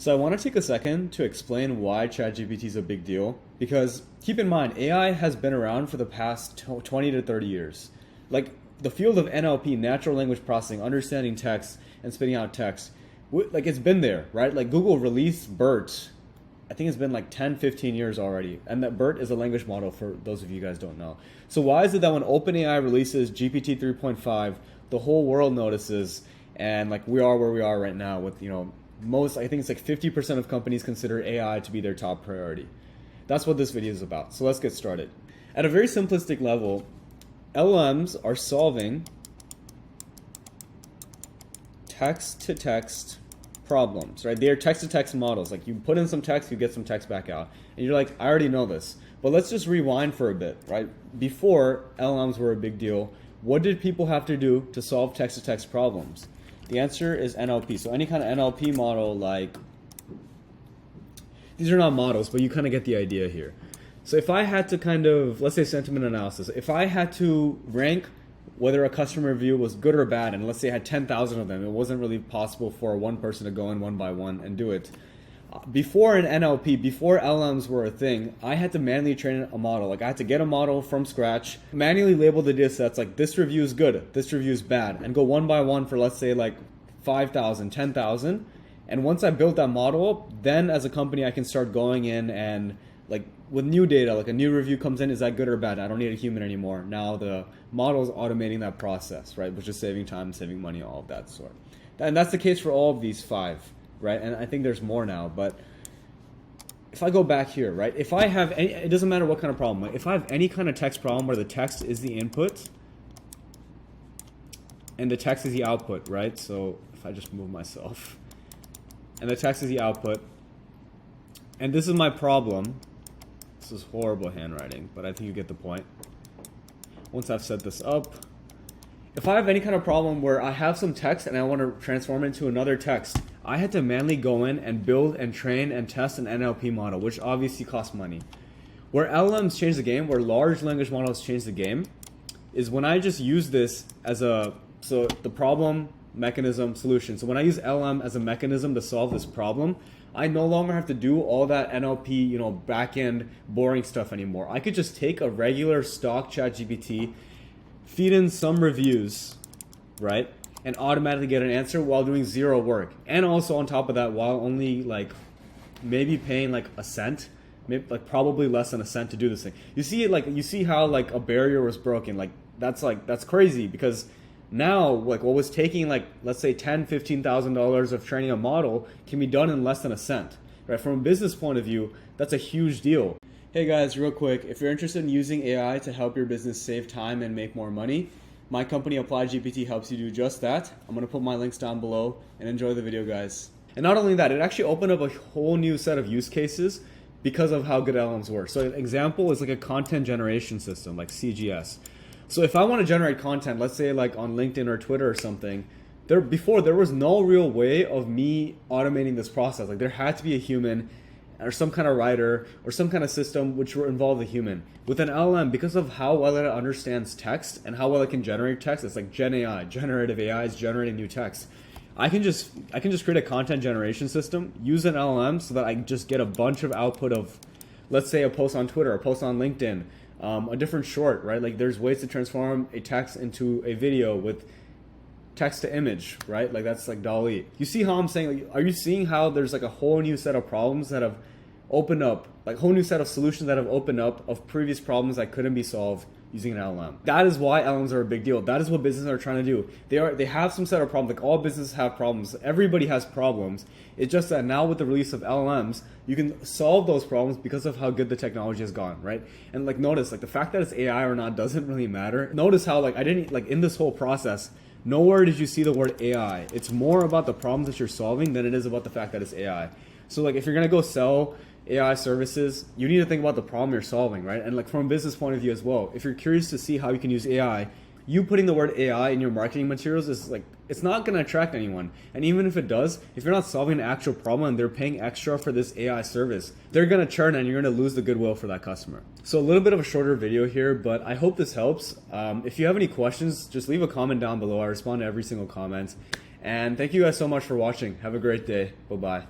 So I want to take a second to explain why ChatGPT is a big deal, because keep in mind, AI has been around for the past 20 to 30 years. Like the field of NLP, natural language processing, understanding text and spitting out text, like it's been there, right? Like Google released BERT, I think it's been like 10, 15 years already. And that BERT is a language model for those of you guys don't know. So why is it that when OpenAI releases GPT 3.5, the whole world notices, and like we are where we are right now with, most, I think it's like 50% of companies consider AI to be their top priority. That's what this video is about. So let's get started. At a very simplistic level, LLMs are solving text-to-text problems, right? They are text-to-text models. Like you put in some text, you get some text back out. And you're like, I already know this. But let's just rewind for a bit, right? Before LLMs were a big deal, what did people have to do to solve text-to-text problems? The answer is NLP. So any kind of NLP model, like, these are not models, but you kind of get the idea here. So if I had to kind of, let's say sentiment analysis, if I had to rank whether a customer review was good or bad, and let's say I had 10,000 of them, it wasn't really possible for one person to go in one by one and do it. Before an NLP, before LLMs were a thing, I had to manually train a model. Like I had to get a model from scratch, manually label the data sets like this review is good, this review is bad, and go one by one for let's say like 5,000, 10,000. And once I built that model up, then as a company I can start going in and like with new data, like a new review comes in, is that good or bad? I don't need a human anymore. Now the model is automating that process, right? Which is saving time, saving money, all of that sort. And that's the case for all of these 5. Right? And I think there's more now, but if I go back here, right? If I have any, it doesn't matter what kind of problem. If I have any kind of text problem where the text is the input and the text is the output, right? So if I just move myself and the text is the output, and this is my problem. This is horrible handwriting, but I think you get the point. Once I've set this up, if I have any kind of problem where I have some text and I want to transform it into another text, I had to manually go in and build and train and test an NLP model, which obviously costs money. Where LLMs change the game, where large language models change the game, is when I just use this as the problem, mechanism, solution. So when I use LLM as a mechanism to solve this problem, I no longer have to do all that NLP, back-end boring stuff anymore. I could just take a regular stock ChatGPT, feed in some reviews, right? And automatically get an answer while doing zero work. And also on top of that, while only like maybe paying like a cent, maybe like probably less than a cent to do this thing. You see how like a barrier was broken. That's crazy, because now like what was taking like let's say $10,000-$15,000 of training a model can be done in less than a cent. Right? From a business point of view, that's a huge deal. Hey guys, real quick, if you're interested in using AI to help your business save time and make more money, my company ApplyGPT helps you do just that. I'm going to put my links down below, and enjoy the video, guys. And not only that, it actually opened up a whole new set of use cases because of how good LLMs work. So an example is like a content generation system like CGS. So if I want to generate content, let's say like on LinkedIn or Twitter or something, before there was no real way of me automating this process. Like there had to be a human or some kind of writer or some kind of system which will involve a human. With an LLM, because of how well it understands text and how well it can generate text, it's like Gen AI, generative AI is generating new text. I can just create a content generation system, use an LLM so that I just get a bunch of output of, let's say, a post on Twitter, a post on LinkedIn, a different short, right? Like there's ways to transform a text into a video with text to image, right? Like that's like DALL-E. You see how I'm saying, like, are you seeing how there's like a whole new set of problems that have opened up, like a whole new set of solutions that have opened up of previous problems that couldn't be solved using an LLM? That is why LLMs are a big deal. That is what businesses are trying to do. They have some set of problems. Like all businesses have problems. Everybody has problems. It's just that now with the release of LLMs, you can solve those problems because of how good the technology has gone, right? And like notice, like the fact that it's AI or not doesn't really matter. Notice how like I didn't, like in this whole process, nowhere did you see the word AI. It's more about the problems that you're solving than it is about the fact that it's AI. So like if you're gonna go sell AI services, you need to think about the problem you're solving, right? And like from a business point of view as well, if you're curious to see how you can use AI, you putting the word AI in your marketing materials is like, it's not going to attract anyone. And even if it does, if you're not solving an actual problem and they're paying extra for this AI service, they're going to churn and you're going to lose the goodwill for that customer. So a little bit of a shorter video here, but I hope this helps. If you have any questions, just leave a comment down below. I respond to every single comment. And thank you guys so much for watching. Have a great day. Bye-bye.